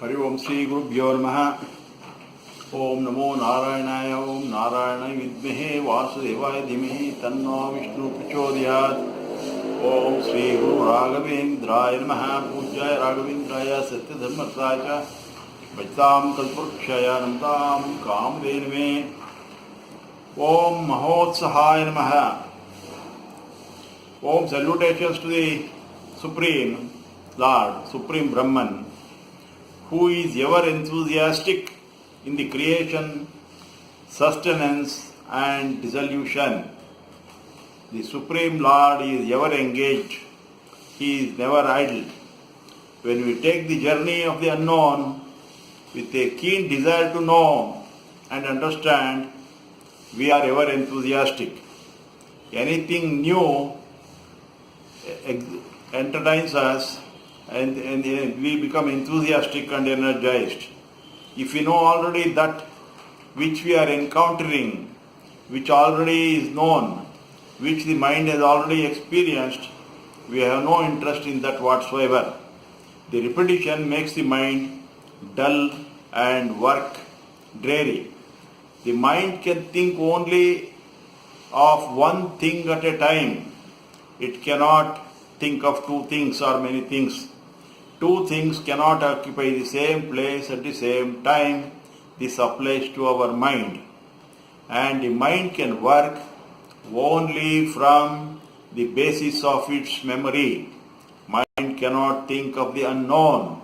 हरि ओम श्री गुरुभ्यो नमः। ओम नमो नारायणाय। ओम नारायणाय विद्महे वासुदेवाय धीमहि तन्नो विष्णु प्रचोदयात्। ओम श्री गुरु राघवेन्द्राय नमः। पूज्याय राघवेन्द्राय सत्यधर्मरताय च भजतां कल्पवृक्षाय नमतां कामधेनवे। ओम महोत्सहाय नमः। Om salutations to the Supreme Lord, Supreme Brahman, who is ever enthusiastic in the creation, sustenance and dissolution. The Supreme Lord is ever engaged. He is never idle. When we take the journey of the unknown with a keen desire to know and understand, we are ever enthusiastic. Anything new entertains us and we become enthusiastic and energized. If we know already that which we are encountering, which already is known, which the mind has already experienced, we have no interest in that whatsoever. The repetition makes the mind dull and work dreary. The mind can think only of one thing at a time. It cannot think of two things or many things. Two things cannot occupy the same place at the same time. This applies to our mind. And the mind can work only from the basis of its memory. Mind cannot think of the unknown.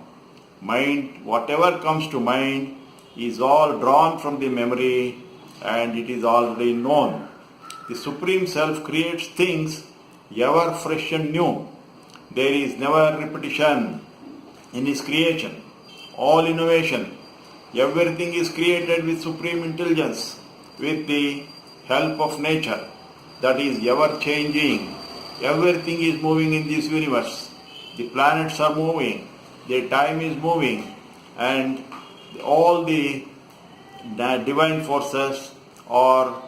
Mind, whatever comes to mind, is all drawn from the memory and it is already known. The Supreme Self creates things ever fresh and new. There is never repetition in His creation. All innovation, everything is created with supreme intelligence, with the help of nature that is ever changing. Everything is moving in this universe. The planets are moving, the time is moving, and all the divine forces are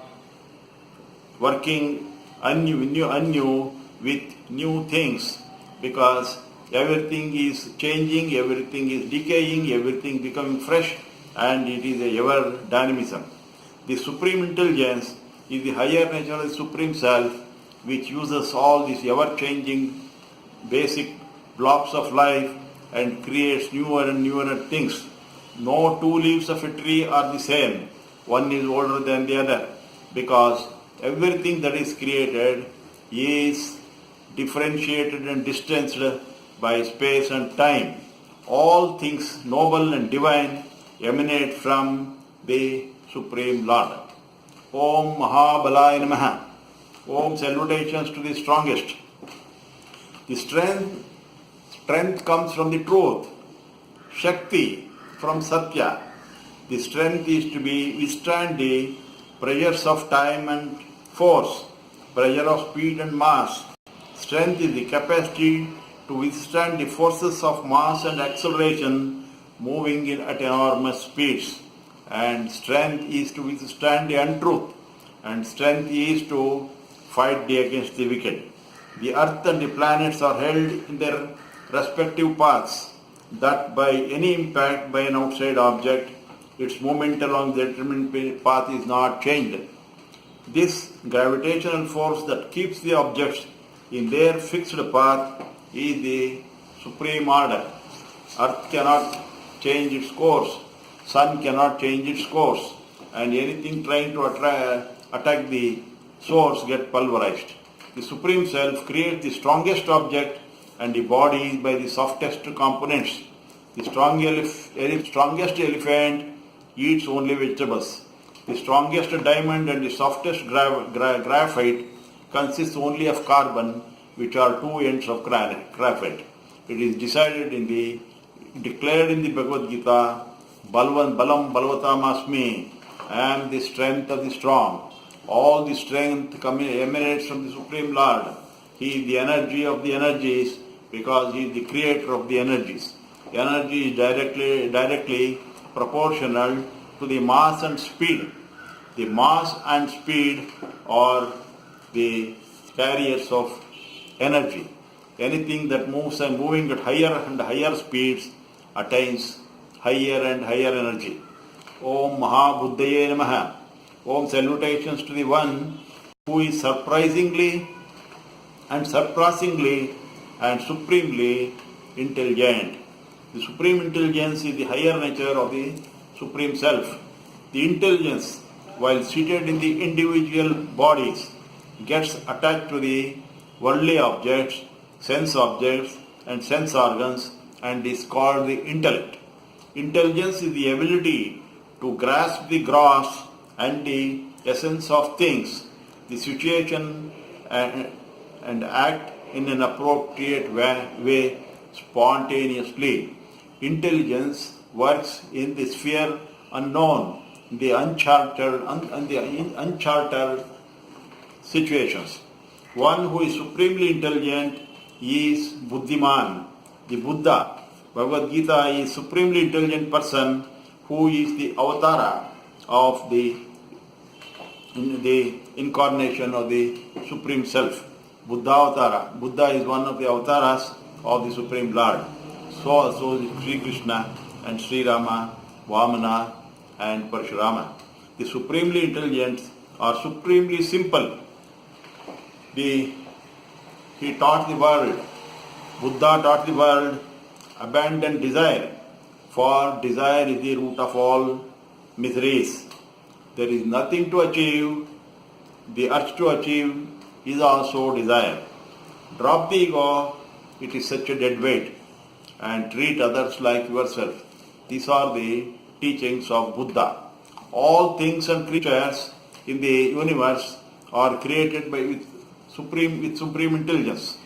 working anew with new things, because everything is changing, everything is decaying, everything becoming fresh, and it is a ever dynamism. The Supreme Intelligence is the higher nature of the Supreme Self, which uses all these ever changing basic blocks of life and creates newer and newer things. No two leaves of a tree are the same. One is older than the other, because everything that is created is differentiated and distanced by space and time. All things noble and divine emanate from the Supreme Lord. Om Mahothsahaaya namah. Om salutations to the strongest. The strength comes from the truth. Shakti from Satya. The strength is to be withstand the pressures of time and force, pressure of speed and mass. Strength is the capacity to withstand the forces of mass and acceleration moving at enormous speeds. And strength is to withstand the untruth. And strength is to fight against the wicked. The earth and the planets are held in their respective paths, that by any impact by an outside object, its movement along the determined path is not changed. This gravitational force that keeps the objects in their fixed path is the supreme order. Earth cannot change its course, sun cannot change its course, and anything trying to attack the source gets pulverized. The Supreme Self creates the strongest object and the body by the softest components. The strongest elephant eats only vegetables. The strongest diamond and the softest graphite consists only of carbon, which are two ends of graphite. It is declared in the Bhagavad Gita, Balam Balvatam Asmi, I am the strength of the strong. All the strength emanates from the Supreme Lord. He is the energy of the energies, because He is the creator of the energies. Energy is directly proportional to the mass and speed. The mass and speed are the carriers of energy. Anything that moves and moving at higher and higher speeds attains higher and higher energy. Om Mahothsahaaya namah. Om salutations to the one who is surprisingly and surpassingly and supremely intelligent. The supreme intelligence is the higher nature of the supreme self. The intelligence, while seated in the individual bodies, gets attached to the worldly objects, and sense organs and is called the intellect. Intelligence is the ability to grasp the gross and the essence of things, the situation, and act in an appropriate way spontaneously. Intelligence works in the sphere unknown, the uncharted situations. One who is supremely intelligent is Buddhiman, the Buddha. Bhagavad Gita is supremely intelligent person who is the avatara of the incarnation of the Supreme Self. Buddha avatara. Buddha is one of the avataras of the Supreme Lord. So also Sri Krishna and Sri Rama, Vamana and Parashurama. The supremely intelligent are supremely simple. He taught the world, Buddha taught the world, abandon desire, for desire is the root of all miseries. There is nothing to achieve, the urge to achieve is also desire. Drop the ego, it is such a dead weight, and treat others like yourself. These are the teachings of Buddha. All things and creatures in the universe are created with supreme intelligence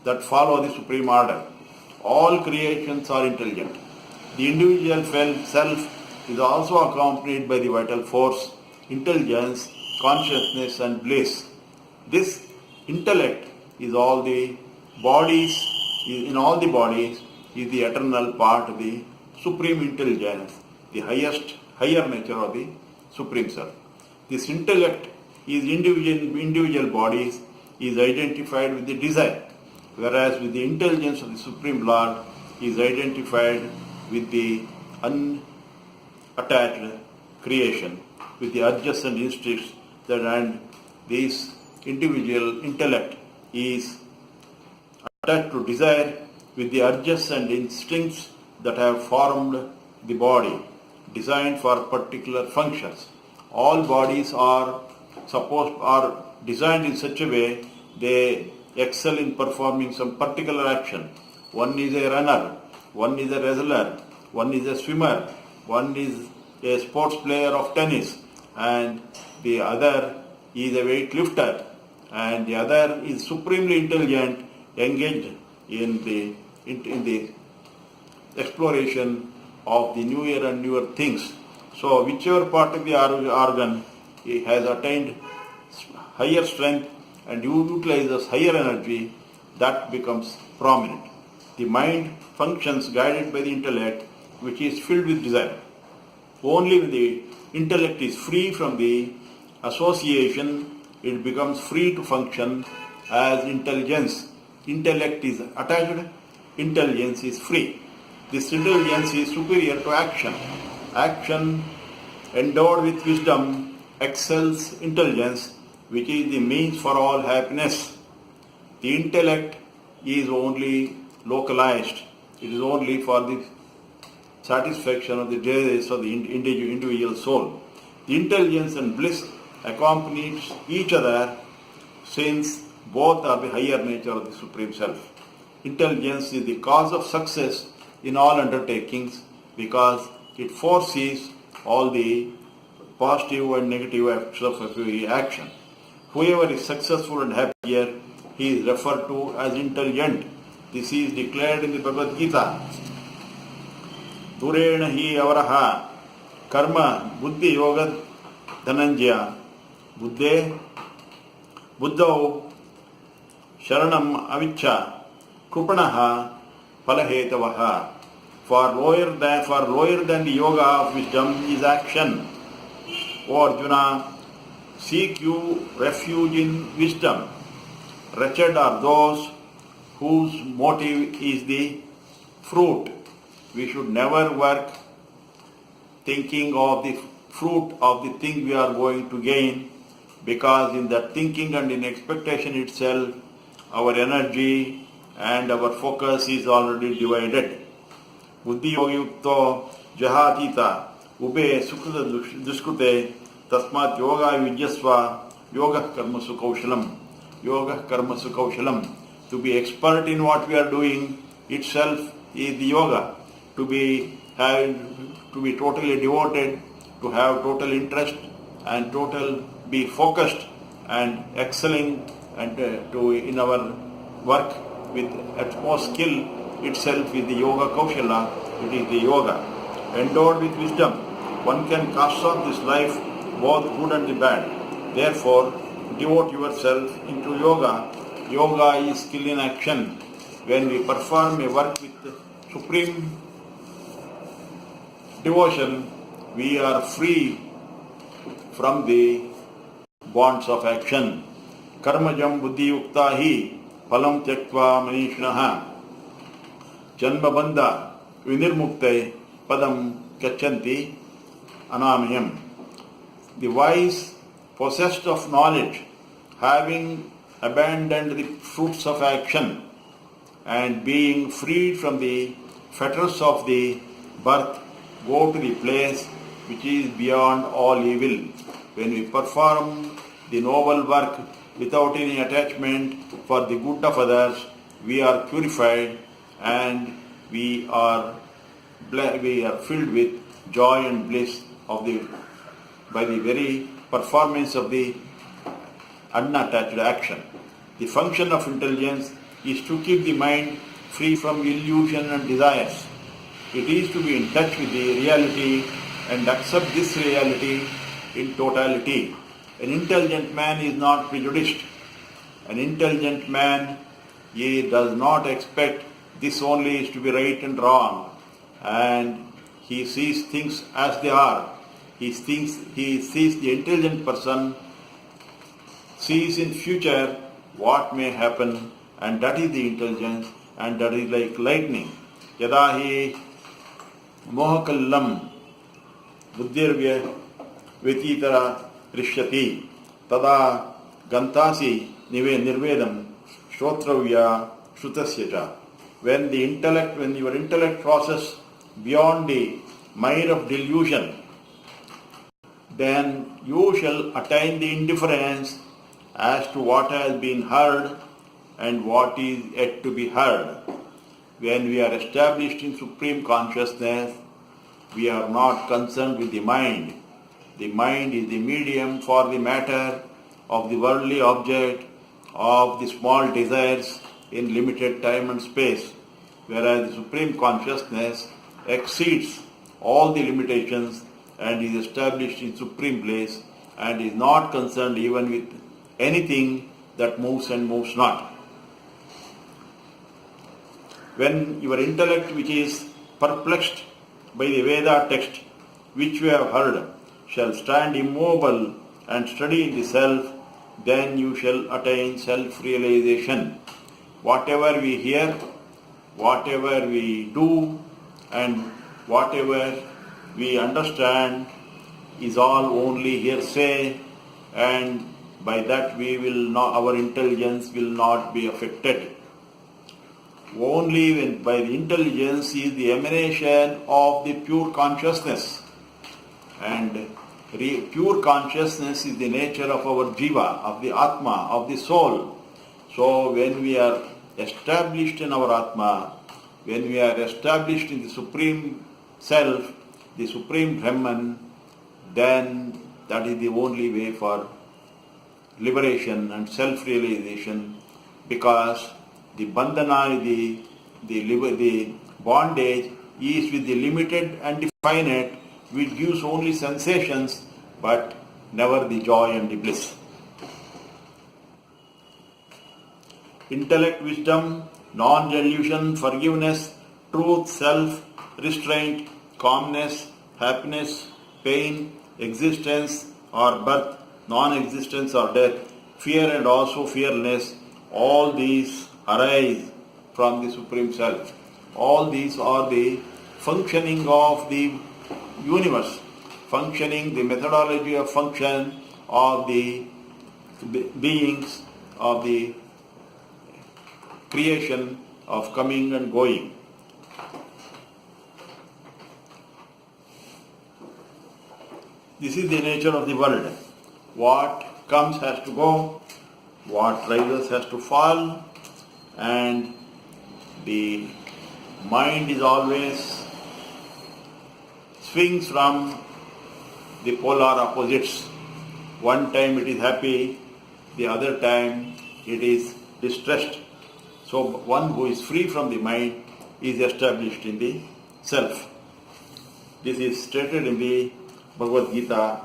that follow the supreme order. All creations are intelligent. The individual self is also accompanied by the vital force, intelligence, consciousness and bliss. This intellect is all the bodies, in all the bodies, is the eternal part of the supreme intelligence, the higher nature of the supreme self. This intellect is individual bodies is identified with the desire, whereas with the intelligence of the Supreme Lord is identified with the unattached creation, with the adjacent instincts and this individual intellect is attached to desire with the adjacent instincts that have formed the body, designed for particular functions. All bodies are designed in such a way they excel in performing some particular action. One is a runner, one is a wrestler, one is a swimmer, one is a sports player of tennis, and the other is a weightlifter, and the other is supremely intelligent, engaged in the exploration of the newer and newer things. So whichever part of the organ has attained higher strength and utilizes higher energy, that becomes prominent. The mind functions guided by the intellect, which is filled with desire. Only when the intellect is free from the association, it becomes free to function as intelligence. Intellect is attached, intelligence is free. This intelligence is superior to action. Action endowed with wisdom excels intelligence, which is the means for all happiness. The intellect is only localized. It is only for the satisfaction of the desires of the individual soul. The intelligence and bliss accompany each other since both are the higher nature of the Supreme Self. Intelligence is the cause of success in all undertakings because it foresees all the positive and negative aspects of every action. Whoever is successful and happy here, he is referred to as intelligent. This is declared in the Bhagavad Gita. Durena hi avaraha karma buddhi yoga dhananjaya buddhau sharanam aviccha krupanaha palahetavaha. For lower than the yoga of wisdom is action. O Arjuna, seek you refuge in wisdom. Wretched are those whose motive is the fruit. We should never work thinking of the fruit of the thing we are going to gain, because in that thinking and in expectation itself, our energy and our focus is already divided. Buddhi yogi yukto jahatita ube sukrita duskrute tasmat yoga vijyasva yoga karmasu kaushalam. Yoga karmasu kaushalam. To be expert in what we are doing itself is the yoga. To be totally devoted, to have total interest and be focused and excelling and in our work with utmost skill itself is the yoga kaushala. It is the yoga. Endowed with wisdom, one can cast off this life, both good and the bad. Therefore, devote yourself into yoga. Yoga is skill in action. When we perform a work with supreme devotion, we are free from the bonds of action. Karmajam buddhi yukta hi phalam tyaktva manishnaha janma bandha vinirmukte padam kachanti anamyam. The wise, possessed of knowledge, having abandoned the fruits of action and being freed from the fetters of the birth, go to the place which is beyond all evil. When we perform the noble work without any attachment for the good of others, we are purified and we are filled with joy and bliss by the very performance of the unattached action. The function of intelligence is to keep the mind free from illusion and desires. It is to be in touch with the reality and accept this reality in totality. An intelligent man is not prejudiced. An intelligent man, he does not expect this only is to be right and wrong, and he sees things as they are. He sees the intelligent person sees in future what may happen, and that is the intelligence, and that is like lightning. Yadahi mohakallam buddhirvya vititara rishyati tada gantasi nirvedam shrotravya shrutasya. When your intellect crosses beyond the mire of delusion, then you shall attain the indifference as to what has been heard and what is yet to be heard. When we are established in supreme consciousness, we are not concerned with the mind. The mind is the medium for the matter of the worldly object, of the small desires in limited time and space, whereas the supreme consciousness exceeds all the limitations and is established in supreme place and is not concerned even with anything that moves and moves not. When your intellect, which is perplexed by the Veda text which we have heard, shall stand immobile and steady in the self, then you shall attain self-realization. Whatever we hear, whatever we do, and whatever we understand is all only hearsay, and by that our intelligence will not be affected. Only by the intelligence is the emanation of the pure consciousness, and pure consciousness is the nature of our jiva, of the atma, of the soul. So when we are established in our atma, when we are established in the supreme self, the supreme Brahman, then that is the only way for liberation and self-realization, because the bandhana, the bondage is with the limited and the finite, which gives only sensations but never the joy and the bliss. Intellect, wisdom, non-delusion, forgiveness, truth, self, restraint, calmness, happiness, pain, existence or birth, non-existence or death, fear and also fearlessness, all these arise from the Supreme Self. All these are the functioning of the universe, functioning, the methodology of function of the beings, of the creation, of coming and going. This is the nature of the world. What comes has to go, what rises has to fall, and the mind is always swings from the polar opposites. One time it is happy, the other time it is distressed. So one who is free from the mind is established in the self. This is stated in the Bhagavad Gita.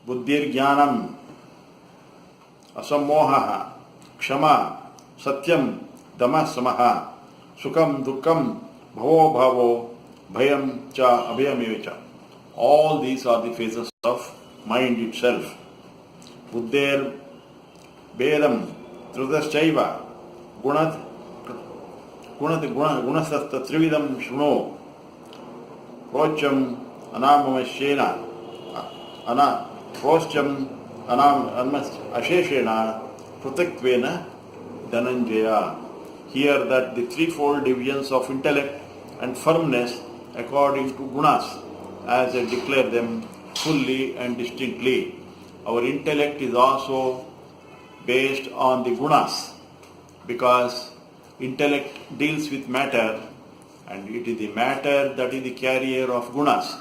Buddhir jnanam asammoha kshama satyam dhamma samaha sukam dukkam bhavo bhavo bhayam cha abhayamevacha. All these are the phases of mind itself. Buddhir Vedam Trudashchaiva Gunasasta Trividam Shruno Procham Anamamashena Procham Asheshena Prutatvena Dhananjaya. Here that the threefold divisions of intellect and firmness according to gunas, as I declare them fully and distinctly. Our intellect is also based on the gunas, because intellect deals with matter, and it is the matter that is the carrier of gunas.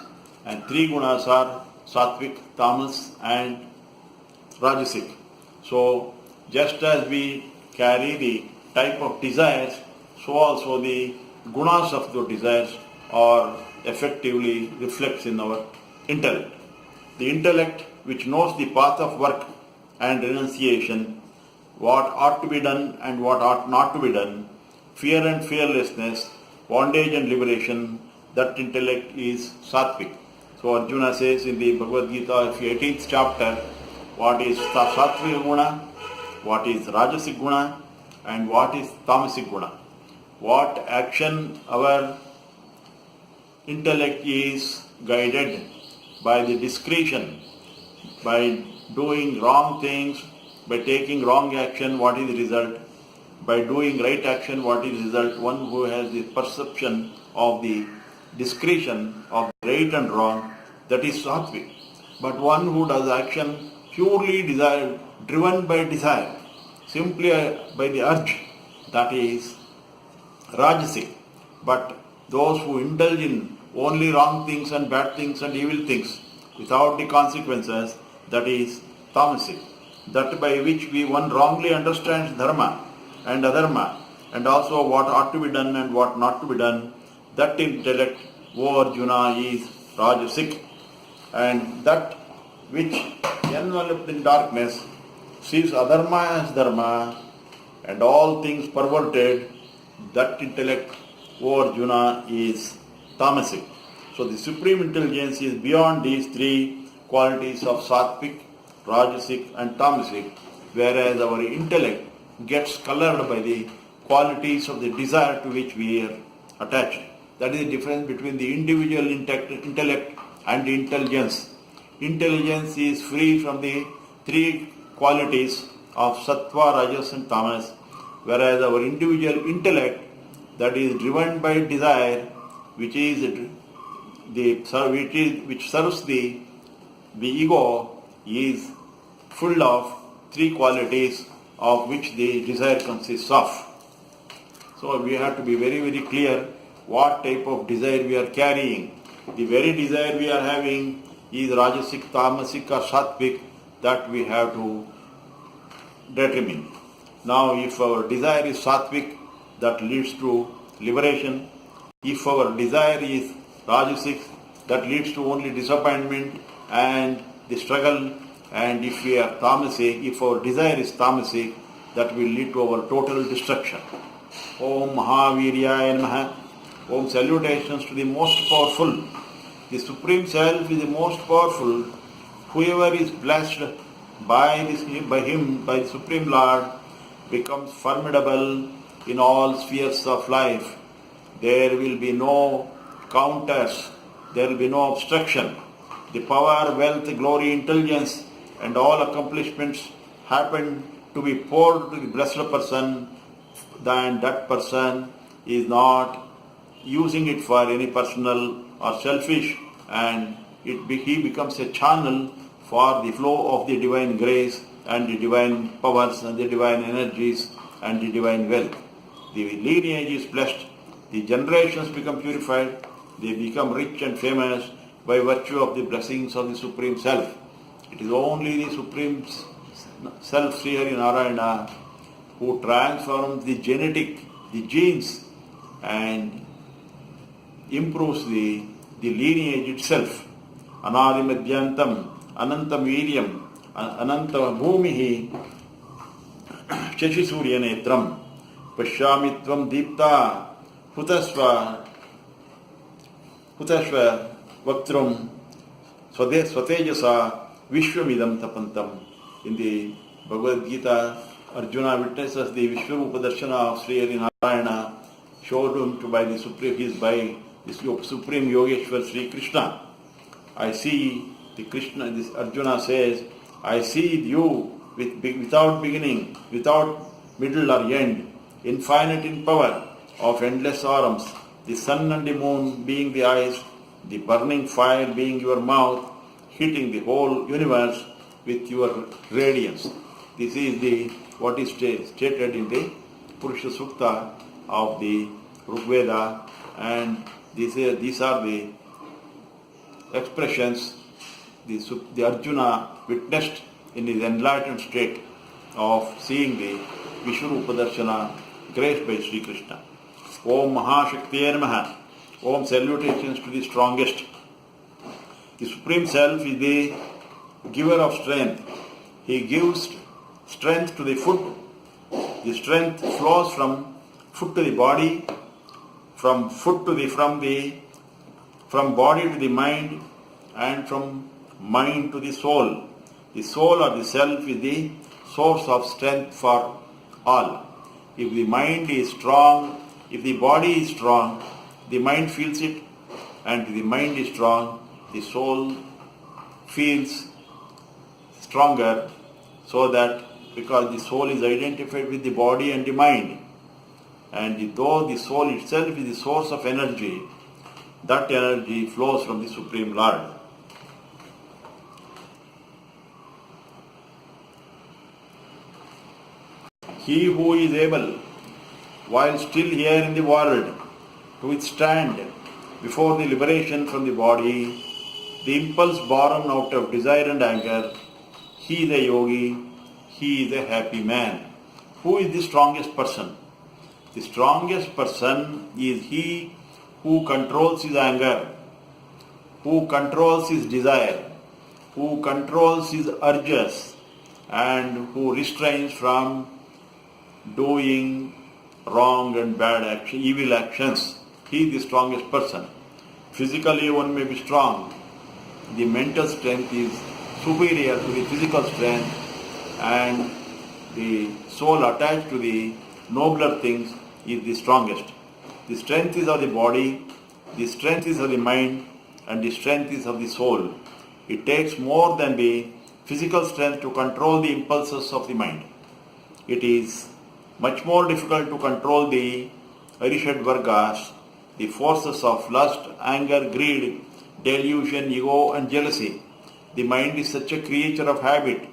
And three gunas are sattvic, tamas and rajasic. So just as we carry the type of desires, so also the gunas of those desires are effectively reflects in our intellect. The intellect which knows the path of work and renunciation, what ought to be done and what ought not to be done, fear and fearlessness, bondage and liberation, that intellect is sattvic. So Arjuna says in the Bhagavad Gita, 18th chapter, what is sattvic guna, what is rajasic guna, and what is tamasic guna. What action our intellect is guided by the discretion, by doing wrong things, by taking wrong action, what is the result? By doing right action, what is the result? One who has the perception of the discretion of right and wrong, that is sattvic. But one who does action purely desire, driven by desire, simply by the urge, that is rajasic. But those who indulge in only wrong things and bad things and evil things without the consequences, that is tamasic. That by which one wrongly understands dharma and adharma, and also what ought to be done and what not to be done, that intellect, O Arjuna, is rajasic. And that which enveloped in darkness sees adharma as dharma and all things perverted, that intellect, O Arjuna, is tamasic. So the supreme intelligence is beyond these three qualities of sattvic, rajasic and tamasic, whereas our intellect gets colored by the qualities of the desire to which we are attached. That is the difference between the individual intellect and the intelligence. Intelligence is free from the three qualities of sattva, rajas and tamas, whereas our individual intellect, that is driven by desire, which serves the ego, is full of three qualities of which the desire consists of. So we have to be very, very clear what type of desire we are carrying. The very desire we are having is rajasic, tamasic or sattvic, that we have to determine. Now if our desire is sattvic, that leads to liberation. If our desire is rajasic, that leads to only disappointment and the struggle. And if we are tamasic, if our desire is tamasic, that will lead to our total destruction. Om Mahaviryaya Namaha. Om, salutations to the most powerful. The Supreme Self is the most powerful. Whoever is blessed by the Supreme Lord, becomes formidable in all spheres of life. There will be no counters, there will be no obstruction. The power, wealth, glory, intelligence, and all accomplishments happen to be poured to the blessed person, then that person is not using it for any personal or selfish, and he becomes a channel for the flow of the divine grace and the divine powers and the divine energies and the divine wealth. The lineage is blessed, the generations become purified, they become rich and famous by virtue of the blessings of the Supreme Self. It is only the Supreme Self, Sri Hari Narayana, who transforms the genes, and improves the lineage itself. Anadimadhyantam, anantam viryam, ananta bhumihi, Shashi netram, Pashyamitvam deepta, Hutasva Vaktrum, Swatejasa, Vishwamidam tapantam. In the Bhagavad Gita, Arjuna witnesses the Vishwarupa Darshana of Sri Hari Narayana, showed him to by the Supreme Yogeshwar Sri Krishna. I see the Krishna, this Arjuna says, I see you without beginning, without middle or end, infinite in power, of endless arms, the sun and the moon being the eyes, the burning fire being your mouth, heating the whole universe with your radiance. This is what is stated in the Purusha Sukta of the Rigveda, and these are the expressions the Arjuna witnessed in his enlightened state of seeing the Vishwarupa Darshana graced by Sri Krishna. Om Mahashaktiye Namaha. Om, salutations to the strongest. The Supreme Self is the giver of strength. He gives strength to the foot. The strength flows from foot to the body, from body to the mind, and from mind to the soul. The soul or the self is the source of strength for all. If the mind is strong, if the body is strong, the mind feels it, and if the mind is strong, the soul feels stronger, so that because the soul is identified with the body and the mind, and though the soul itself is the source of energy, that energy flows from the Supreme Lord. He who is able, while still here in the world, to withstand before the liberation from the body, the impulse born out of desire and anger, he is a yogi, he is a happy man. Who is the strongest person? The strongest person is he who controls his anger, who controls his desire, who controls his urges, and who restrains from doing wrong and bad action, evil actions. He is the strongest person. Physically one may be strong. The mental strength is superior to the physical strength, and the soul attached to the nobler things is the strongest. The strength is of the body, the strength is of the mind, and the strength is of the soul. It takes more than the physical strength to control the impulses of the mind. It is much more difficult to control the Arishad Vargas, the forces of lust, anger, greed, delusion, ego, and jealousy. The mind is such a creature of habit.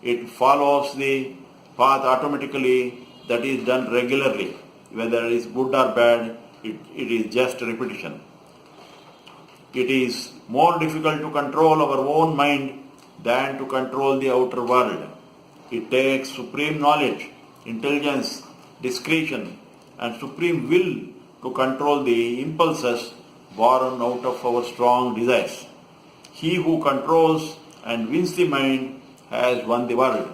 It follows the path automatically that is done regularly. Whether it is good or bad, it is just repetition. It is more difficult to control our own mind than to control the outer world. It takes supreme knowledge, intelligence, discretion, and supreme will to control the impulses born out of our strong desires. He who controls and wins the mind has won the world.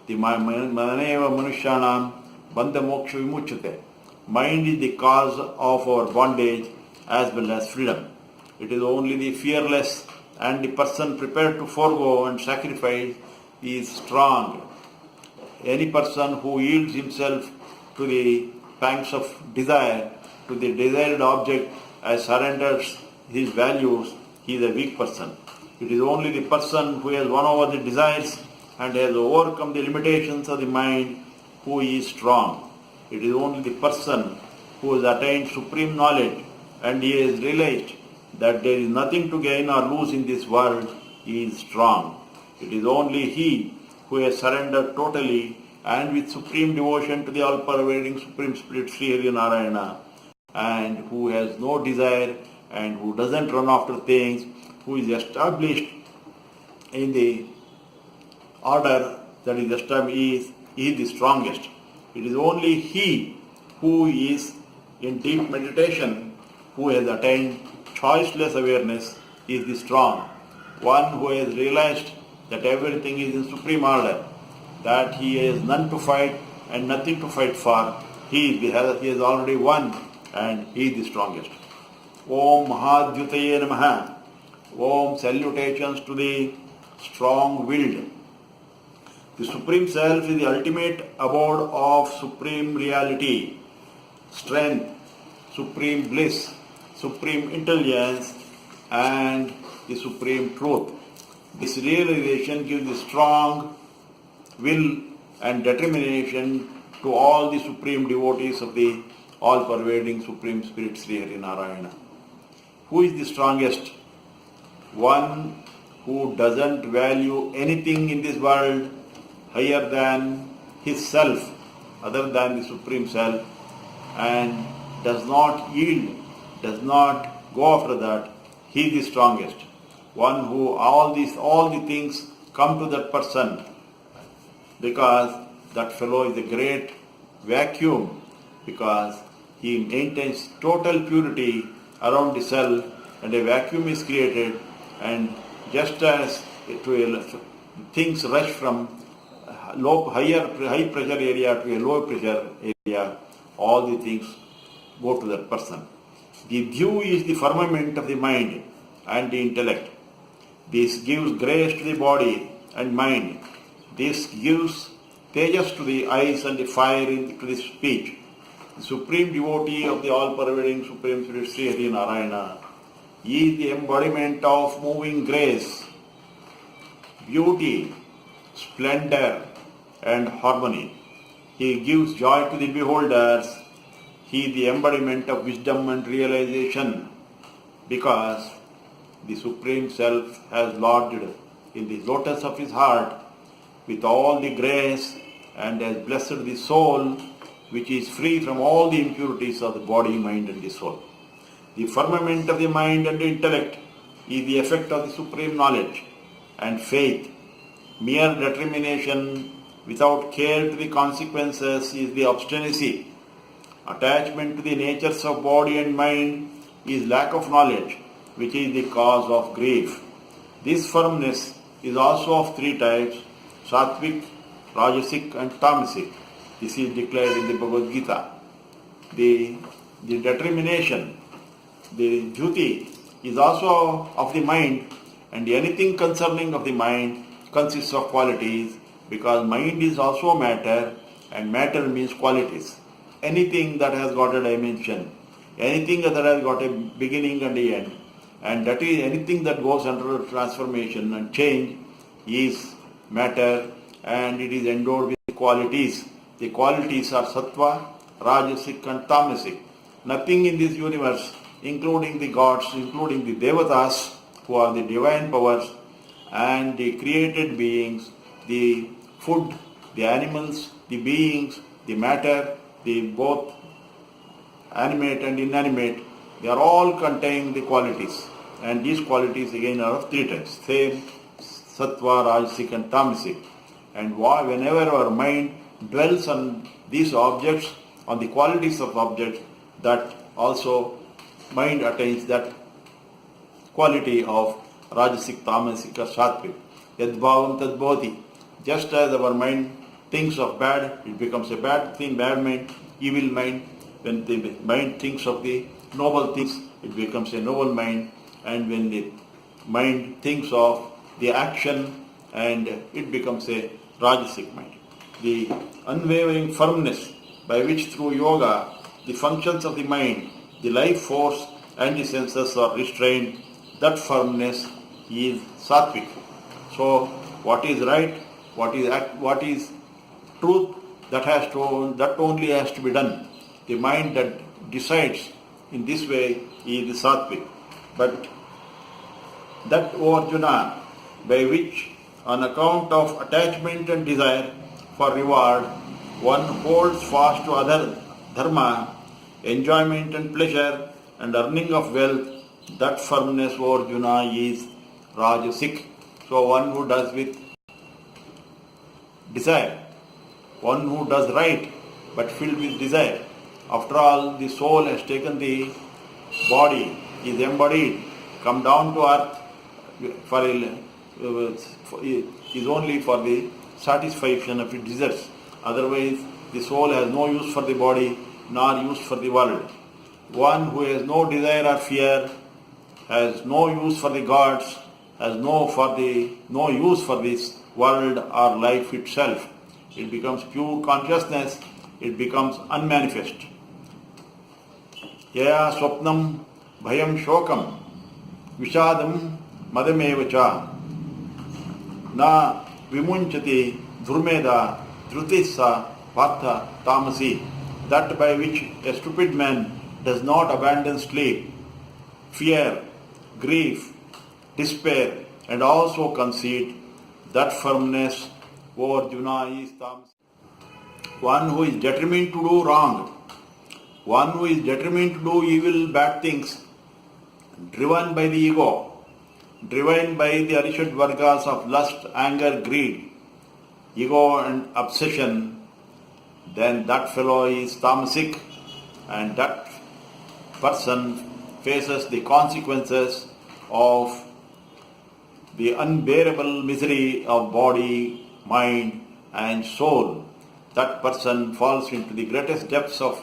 The maneva manushyanam bandha moksha vimuchyate. Mind is the cause of our bondage as well as freedom. It is only the fearless and the person prepared to forego and sacrifice is strong. Any person who yields himself to the pangs of desire, to the desired object, as surrenders his values, he is a weak person. It is only the person who has won over the desires and has overcome the limitations of the mind who is strong. It is only the person who has attained supreme knowledge and he has realized that there is nothing to gain or lose in this world, he is strong. It is only he who has surrendered totally and with supreme devotion to the all-pervading Supreme Spirit Sri Hari Narayana, and who has no desire and who doesn't run after things, who is established in the order that is established, is the strongest. It is only he who is in deep meditation, who has attained choiceless awareness, is the strong. One who has realized that everything is in supreme order, that he has none to fight and nothing to fight for, he has already won and he is the strongest. Om Mahothsahaaya namah. Om, salutations to the strong-willed. The Supreme Self is the ultimate abode of supreme reality, strength, supreme bliss, supreme intelligence, and the supreme truth. This realization gives the strong will and determination to all the supreme devotees of the all-pervading Supreme Spirit Sri Hari Narayana. Who is the strongest? One who doesn't value anything in this world higher than his self, other than the Supreme Self, and does not yield, does not go after that, he is the strongest. One who all the things come to that person, because that fellow is a great vacuum, because he maintains total purity around the self, and a vacuum is created, and just as things rush from high pressure area to a low pressure area, all the things go to that person. The dew is the firmament of the mind and the intellect. This gives grace to the body and mind. This gives tejas to the eyes and the fire to the speech. The supreme devotee of the all-pervading Supreme Spirit Sri Hari Narayana is the embodiment of moving grace, beauty, splendor, and harmony. He gives joy to the beholders. He is the embodiment of wisdom and realization, because the Supreme Self has lodged in the lotus of his heart with all the grace and has blessed the soul, which is free from all the impurities of the body, mind, and the soul. The firmament of the mind and the intellect is the effect of the supreme knowledge and faith. Mere determination without care to the consequences is the obstinacy. Attachment to the natures of body and mind is lack of knowledge, which is the cause of grief. This firmness is also of three types: sattvic, rajasic, and tamasic. This is declared in the Bhagavad Gita. The determination, the duty, is also of the mind, and anything concerning of the mind consists of qualities, because mind is also matter, and matter means qualities. Anything that has got a dimension, anything that has got a beginning and a end, and that is anything that goes under transformation and change is matter, and it is endowed with qualities. The qualities are sattva, rajasic, and tamasic. Nothing in this universe, including the gods, including the devatas, who are the divine powers, and the created beings, the food, the animals, the beings, the matter, the both animate and inanimate, they are all contain the qualities. And these qualities again are of three types: same, sattva, rajasic, and tamasic. And whenever our mind dwells on these objects, on the qualities of objects, that also mind attains that quality of rajasic, tamasic, or sattvic. Yadbhavam tadbhavati. Just as our mind thinks of bad, it becomes a bad thing, bad mind, evil mind. When the mind thinks of the noble things, it becomes a noble mind. And when the mind thinks of the action and it becomes a Rajasic mind. The unwavering firmness by which through yoga the functions of the mind, the life force and the senses are restrained, that firmness is sattvic. So what is right, what is truth, that only has to be done. The mind that decides in this way is the sattvic. But that, O Arjuna, by which on account of attachment and desire for reward, one holds fast to other dharma, enjoyment and pleasure and earning of wealth, that firmness, O Arjuna, is Rajasic. So one who does with desire, one who does right but filled with desire. After all, the soul has taken the body, is embodied, come down to earth is only for the satisfaction of its desires. Otherwise, the soul has no use for the body, nor use for the world. One who has no desire or fear, has no use for the gods, has no use for this world or life itself. It becomes pure consciousness, it becomes unmanifest. Yaya swapnam bhayam shokam vishadam madamevacha na vimunchati dhurmeda dhrutissa partha tamasi. That by which a stupid man does not abandon sleep, fear, grief, despair, and also conceit, that firmness, O Arjuna, is tamasi. One who is determined to do wrong, one who is determined to do evil, bad things, driven by the ego, driven by the Arishad Vargas of lust, anger, greed, ego and obsession, then that fellow is tamasic, and that person faces the consequences of the unbearable misery of body, mind and soul. That person falls into the greatest depths of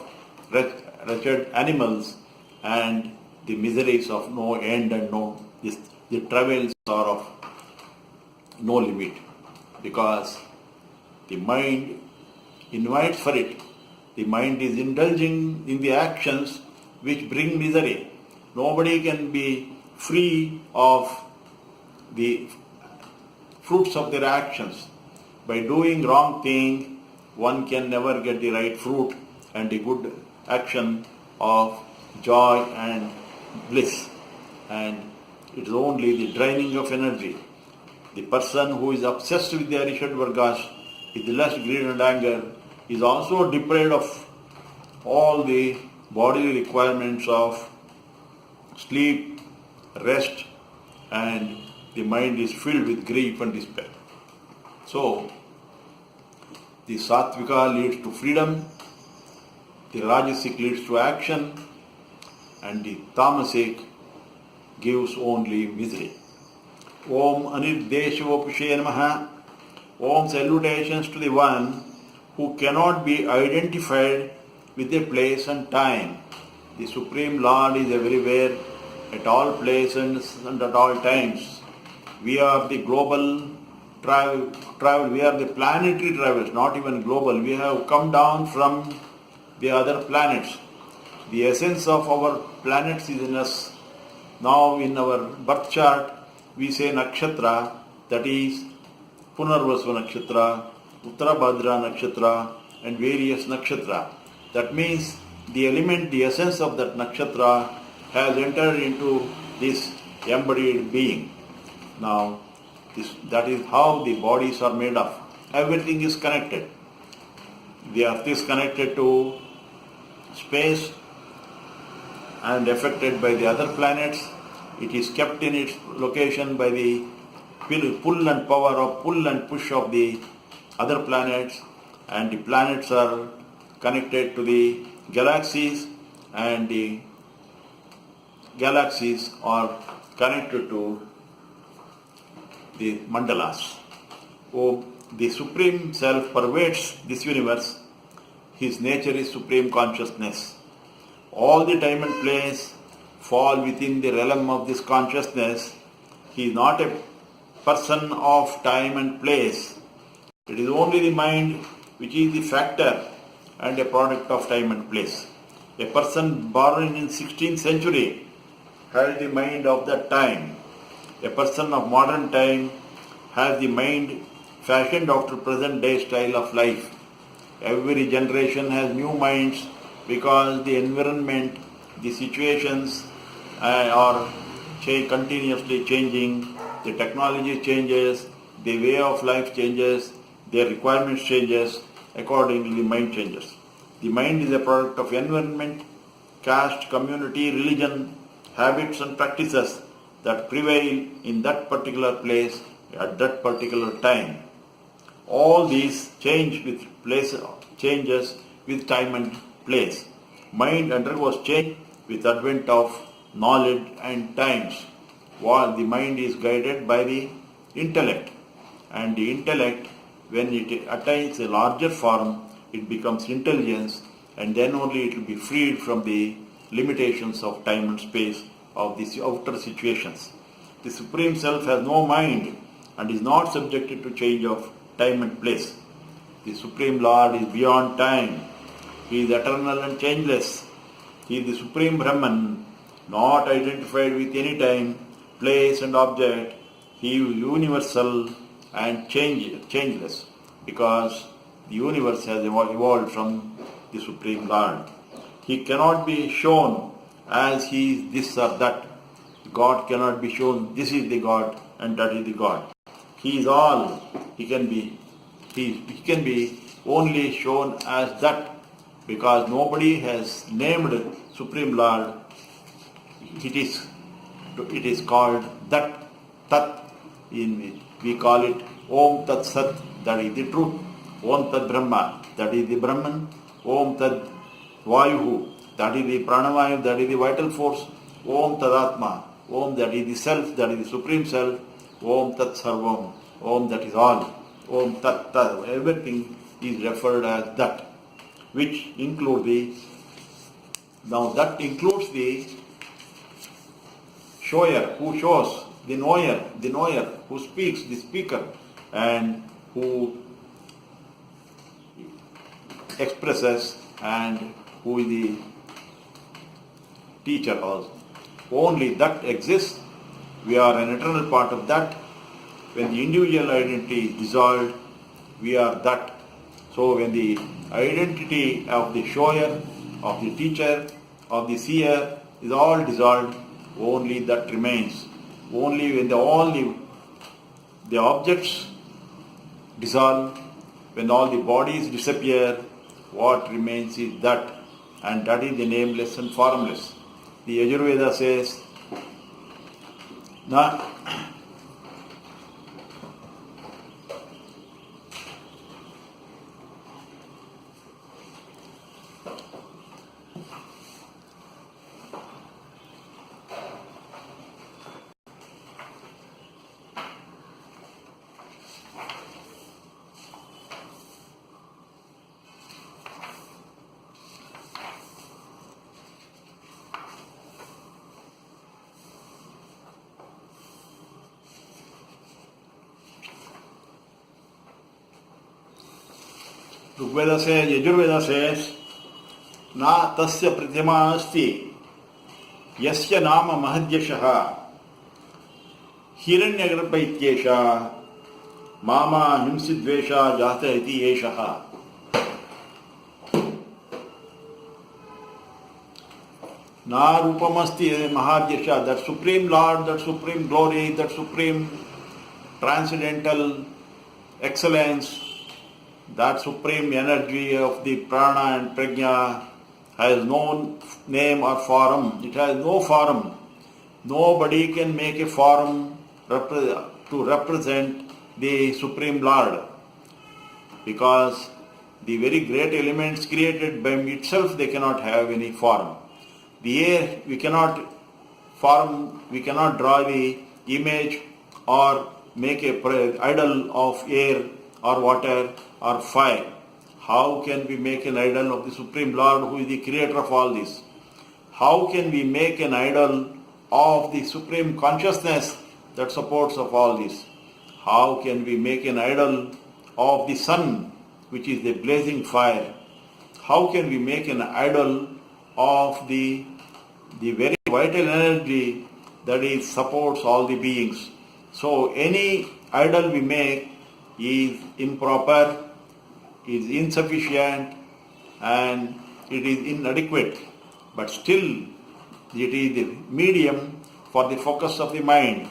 wretched animals and the miseries of no end and the travails are of no limit, because the mind invites for it. The mind is indulging in the actions which bring misery. Nobody can be free of the fruits of their actions. By doing wrong thing, one can never get the right fruit and the good action of joy and bliss. And it is only the draining of energy. The person who is obsessed with the Arishad Vargas, with the lust, greed and anger, is also deprived of all the bodily requirements of sleep, rest, and the mind is filled with grief and despair. So, the Sattvika leads to freedom, the Rajasic leads to action, and the Tamasic gives only misery. Om Anirdeshavopushaya Namaha. Om salutations to the one who cannot be identified with a place and time. The Supreme Lord is everywhere, at all places and at all times. We are the global travel, we are the planetary travelers, not even global. We have come down from the other planets. The essence of our planets is in us. Now in our birth chart, we say nakshatra, that is Punarvasva nakshatra, Uttarabhadra nakshatra and various nakshatra. That means the element, the essence of that nakshatra has entered into this embodied being. Now, that is how the bodies are made of. Everything is connected. The earth is connected to space and affected by the other planets. It is kept in its location by the pull and power of pull and push of the other planets, and the planets are connected to the galaxies, and the galaxies are connected to the mandalas. Oh, the Supreme Self pervades this universe. His nature is Supreme Consciousness. All the time and place fall within the realm of this consciousness. He is not a person of time and place. It is only the mind which is the factor and a product of time and place. A person born in 16th century has the mind of that time. A person of modern time has the mind fashioned after present day style of life. Every generation has new minds because the environment, the situations are continuously changing, the technology changes, the way of life changes, their requirements changes, accordingly mind changes. The mind is a product of environment, caste, community, religion, habits and practices that prevail in that particular place at that particular time. All these changes with time and place. Mind undergoes change with advent of knowledge and times. While the mind is guided by the intellect, and the intellect, when it attains a larger form, it becomes intelligence, and then only it will be freed from the limitations of time and space of these outer situations. The Supreme Self has no mind and is not subjected to change of time and place. The Supreme Lord is beyond time. He is eternal and changeless. He is the Supreme Brahman, not identified with any time, place and object. He is universal and changeless because the universe has evolved from the Supreme Lord. He cannot be shown as he is this or that. God cannot be shown this is the God and that is the God. He is all. He can be only shown as that because nobody has named Supreme Lord. It is called that Tat. We call it Om Tat Sat, that is the truth. Om Tat Brahma, that is the Brahman. Om Tat Vayuhu, that is the Pranavayu, that is the vital force. Om Tad Atma, Om, that is the self, that is the Supreme Self. Om Tat Sarvam, Om, that is all. Om Tat Tat, everything is referred as that, which includes that includes the shower, who shows, the knower, who speaks, the speaker, and who expresses, and who is the teacher also. Only that exists. We are an eternal part of that. When the individual identity is dissolved, we are that. So when the identity of the shower, of the teacher, of the seer is all dissolved, only that remains. Only when all the objects dissolve, when all the bodies disappear, what remains is that, and that is the nameless and formless. The Yajurveda says, Yajurveda says, Na tasya pratima asti yasya nama mahadyashaha hiranyagarbha ityesha mama himsidvesha jata iti yeshaha. Na rupamasti mahadyasha, that Supreme Lord, that Supreme Glory, that Supreme Transcendental Excellence, that supreme energy of the prana and prajna has no name or form. It has no form. Nobody can make a form to represent the Supreme Lord, because the very great elements created by him itself, they cannot have any form. The air, we cannot draw the image or make a idol of air or water or fire. How can we make an idol of the Supreme Lord who is the creator of all this? How can we make an idol of the Supreme Consciousness that supports of all this? How can we make an idol of the sun, which is the blazing fire? How can we make an idol of the very vital energy that is supports all the beings? So any idol we make is improper, is insufficient, and it is inadequate. But still, it is the medium for the focus of the mind.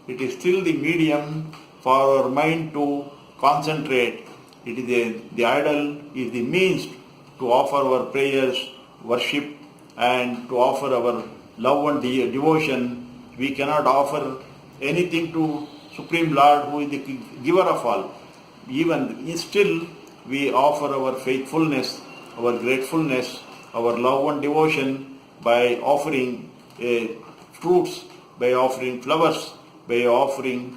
It is still the medium for our mind to concentrate. It is the idol is the means to offer our prayers, worship, and to offer our love and devotion. We cannot offer anything to Supreme Lord, who is the giver of all. Even still, we offer our faithfulness, our gratefulness, our love and devotion by offering fruits, by offering flowers, by offering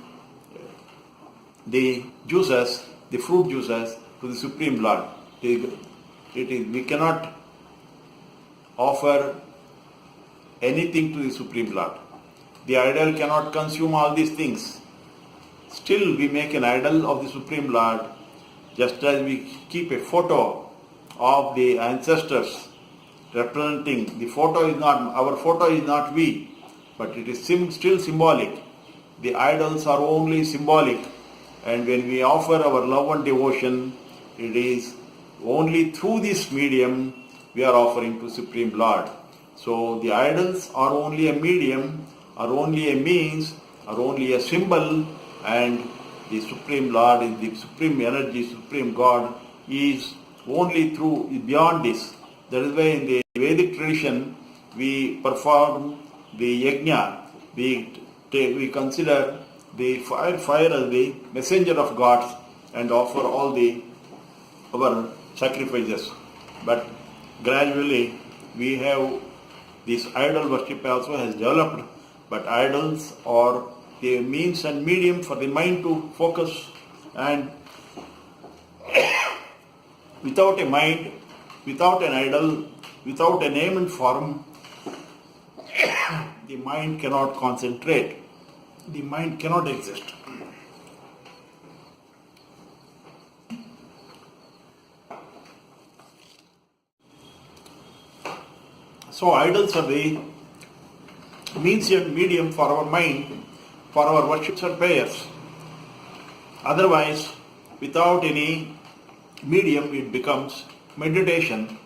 the juices, the fruit juices to the Supreme Lord. We cannot offer anything to the Supreme Lord. The idol cannot consume all these things. Still, we make an idol of the Supreme Lord, just as we keep a photo of the ancestors representing. The photo is not, our photo is not we, but it is still symbolic. The idols are only symbolic, and when we offer our love and devotion, it is only through this medium we are offering to Supreme Lord. So the idols are only a medium, are only a means, are only a symbol, and the Supreme Lord is the Supreme Energy, Supreme God is only through, beyond this. That is why in the Vedic tradition we perform the yajna, we consider the fire as the messenger of gods and offer all our sacrifices. But gradually we have this idol worship also has developed, but idols are the means and medium for the mind to focus, and without a mind, without an idol, without a name and form, the mind cannot concentrate. The mind cannot exist. So idols are the means and medium for our mind, for our worships and prayers. Otherwise, without any medium, it becomes meditation,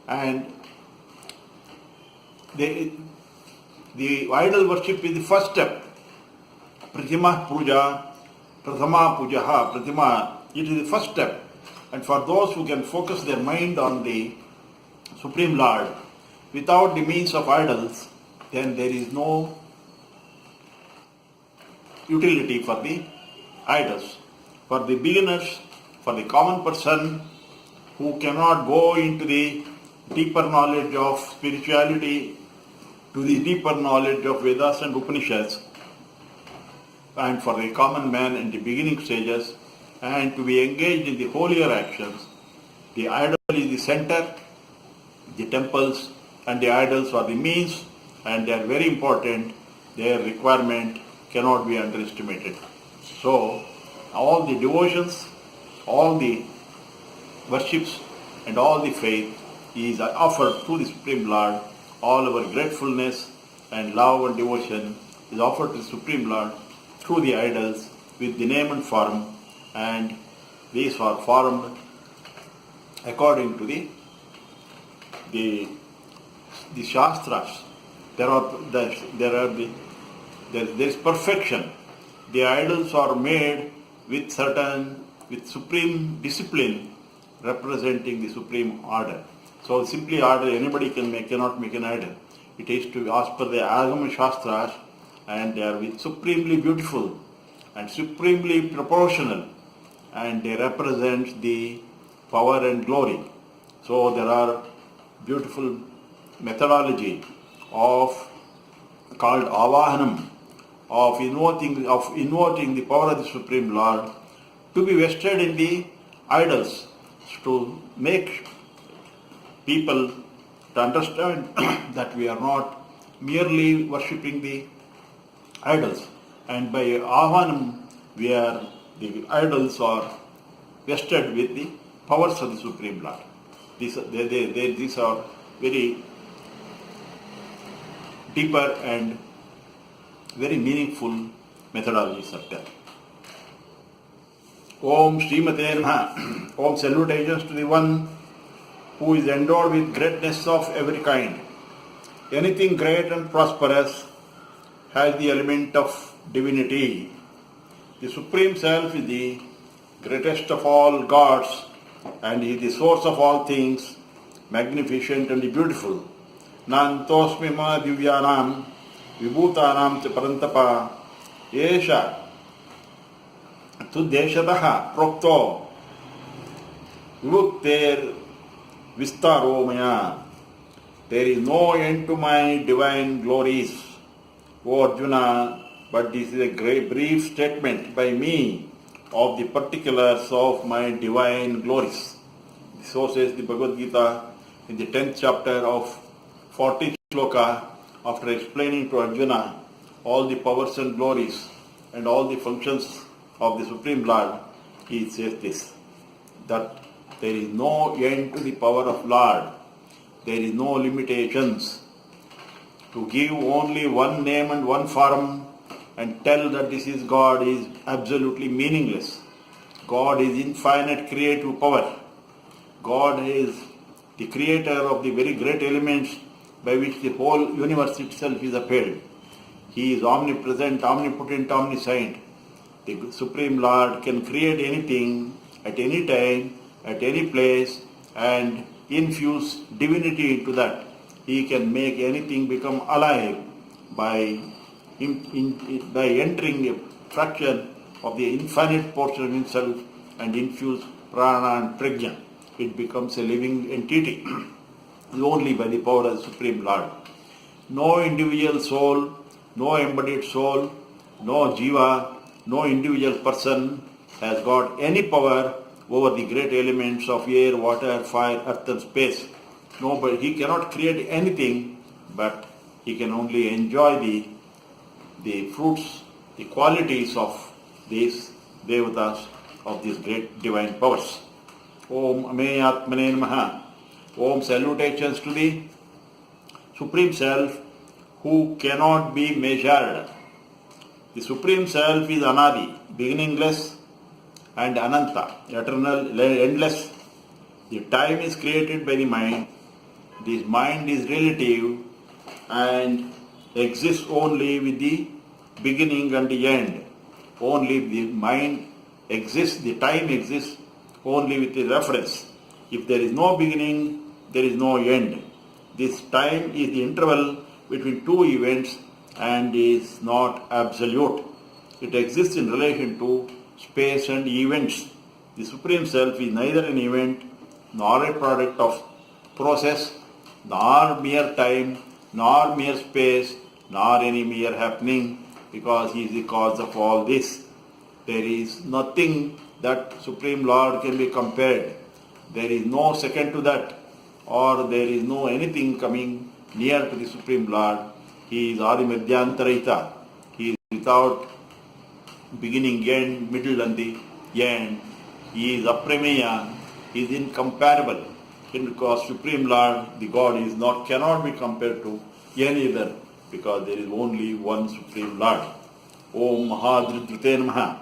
and the idol worship is the first step. Pratima puja, prathama pujaha, pratima, it is the first step. And for those who can focus their mind on the Supreme Lord, without the means of idols, then there is no utility for the idols. For the beginners, for the common person who cannot go into the deeper knowledge of spirituality, to the deeper knowledge of Vedas and Upanishads, and for the common man in the beginning stages, and to be engaged in the holier actions, the idol is the center, the temples and the idols are the means, and they are very important. Their requirement cannot be underestimated. So, all the devotions, all the worships, and all the faith is offered to the Supreme Lord. All our gratefulness and love and devotion is offered to the Supreme Lord through the idols with the name and form, and these are formed according to the Shastras. There is perfection. The idols are made with supreme discipline, representing the supreme order. So simply order anybody cannot make an idol. It is to as per the Agama Shastras, and they are supremely beautiful and supremely proportional, and they represent the power and glory. So there are beautiful methodology called Avahanam, of invoking the power of the Supreme Lord to be vested in the idols, to make people to understand that we are not merely worshipping the idols, and by Avahanam we are the idols are vested with the powers of the Supreme Lord. These are very deeper and very meaningful methodologies are there. Om Srimate Namaha. Om salutations to the one who is endowed with greatness of every kind. Anything great and prosperous has the element of divinity. The Supreme Self is the greatest of all gods and is the source of all things, magnificent and beautiful. Nantosmi ma divyanam vibhutanam cha parantapa esha tu deshataha prokto vibhukter vistaro maya. There is no end to my divine glories, O Arjuna, but this is a great brief statement by me of the particulars of my divine glories. So says the Bhagavad Gita in the 10th chapter of 40th shloka, after explaining to Arjuna all the powers and glories and all the functions of the Supreme Lord, he says this, that there is no end to the power of Lord. There is no limitations. To give only one name and one form and tell that this is God is absolutely meaningless. God is infinite creative power. God is the creator of the very great elements by which the whole universe itself is upheld. He is omnipresent, omnipotent, omniscient. The Supreme Lord can create anything at any time, at any place, and infuse divinity into that. He can make anything become alive by entering a fraction of the infinite portion of himself and infuse prana and prajna. It becomes a living entity only by the power of the Supreme Lord. No individual soul, no embodied soul, no jiva, no individual person has got any power over the great elements of air, water, fire, earth and space. Nobody, he cannot create anything, but he can only enjoy the fruits, the qualities of these devatas, of these great divine powers. Om Ame Atmane Namaha. Om salutations to the Supreme Self who cannot be measured. The Supreme Self is Anadi, beginningless, and Ananta, eternal, endless. The time is created by the mind. This mind is relative and exists only with the beginning and the end. Only the mind exists, the time exists only with the reference. If there is no beginning, there is no end. This time is the interval between two events and is not absolute. It exists in relation to space and events. The Supreme Self is neither an event nor a product of process, nor mere time, nor mere space, nor any mere happening, because he is the cause of all this. There is nothing that Supreme Lord can be compared. There is no second to that, or there is no anything coming near to the Supreme Lord. He is Adimadhyantarahita. He is without beginning, end, middle and the end. He is aprameya. He is incomparable. Because Supreme Lord, the God, cannot be compared to any other, because there is only one Supreme Lord. Om Mahadridrite Namaha.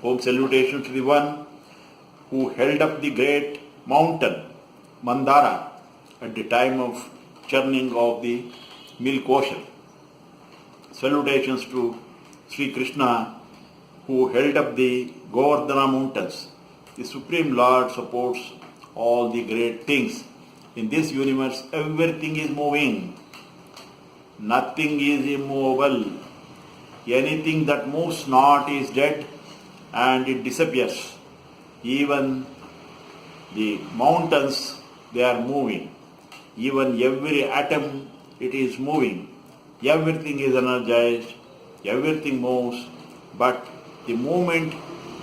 Om salutations to the one who held up the great mountain, Mandara, at the time of churning of the milk ocean. Salutations to Sri Krishna, who held up the Govardhana mountains. The Supreme Lord supports all the great things. In this universe, everything is moving. Nothing is immovable. Anything that moves not is dead and it disappears. Even the mountains, they are moving. Even every atom, it is moving. Everything is energized. Everything moves. But the movement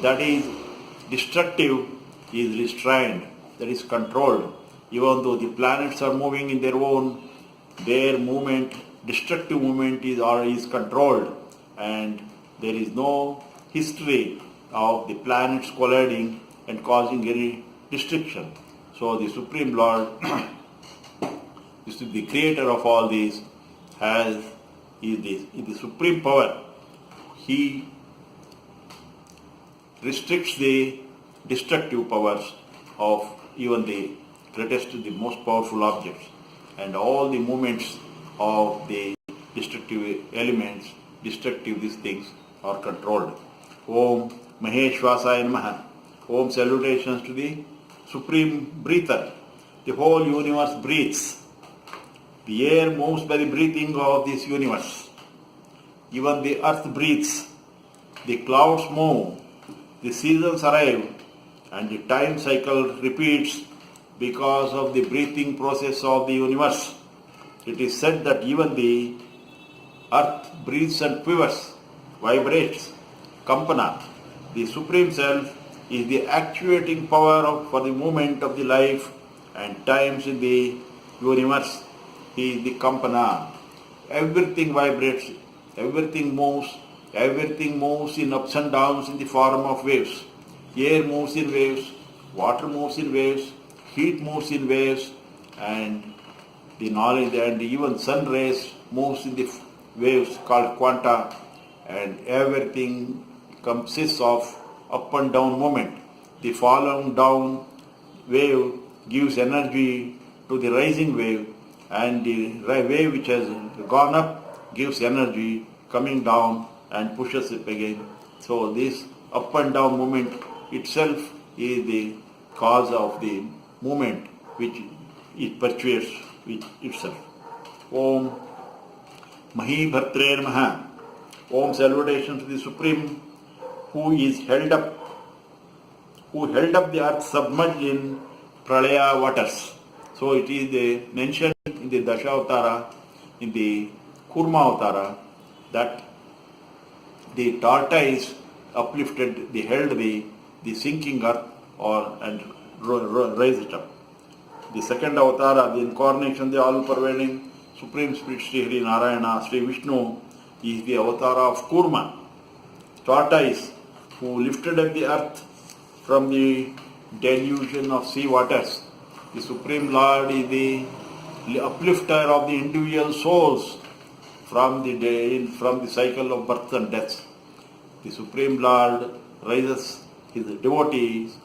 that is destructive is restrained, that is controlled. Even though the planets are moving in their movement, destructive movement is controlled, and there is no history of the planets colliding and causing any destruction. So the Supreme Lord, is the creator of all these, is the supreme power. He restricts the destructive powers of even the greatest, the most powerful objects, and all the movements of the destructive elements, destructive these things are controlled. Om Mahothsahaaya namah. Om salutations to the supreme breather. The whole universe breathes. The air moves by the breathing of this universe. Even the earth breathes. The clouds move. The seasons arrive. And the time cycle repeats because of the breathing process of the universe. It is said that even the earth breathes and quivers, vibrates, kampana. The Supreme Self is the actuating power for the movement of the life and times in the universe. He is the kampana. Everything vibrates, everything moves in ups and downs in the form of waves. Air moves in waves, water moves in waves, heat moves in waves, and the knowledge and even sun rays moves in the waves called quanta, and everything consists of up and down movement. The falling down wave gives energy to the rising wave, and the wave which has gone up gives energy coming down and pushes it again. So this up and down movement itself is the cause of the movement which it perpetuates with itself. Om Mahothsahaaya namah. Om salutation to the Supreme who held up the earth submerged in pralaya waters. So it is mentioned in the Dashavatara, in the Kurma Avatara, that the tortoise uplifted, held the sinking earth and raised it up. The second Avatara, the incarnation, the all-pervading Supreme Spirit Sri Hari Narayana, Sri Vishnu, is the Avatara of Kurma, tortoise, who lifted up the earth from the delusion of sea waters. The Supreme Lord is the uplifter of the individual souls from the cycle of birth and death. The Supreme Lord raises his devotees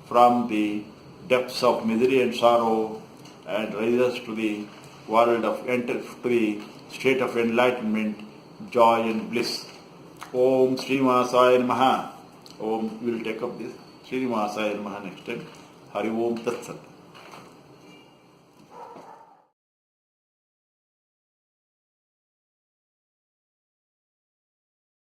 from the depths of misery and sorrow and raises to the world to the state of enlightenment, joy and bliss. Om Srinivasaya Namaha. Om, we will take up this Srinivasaya Namaha next time. Hari Om Tat Sat.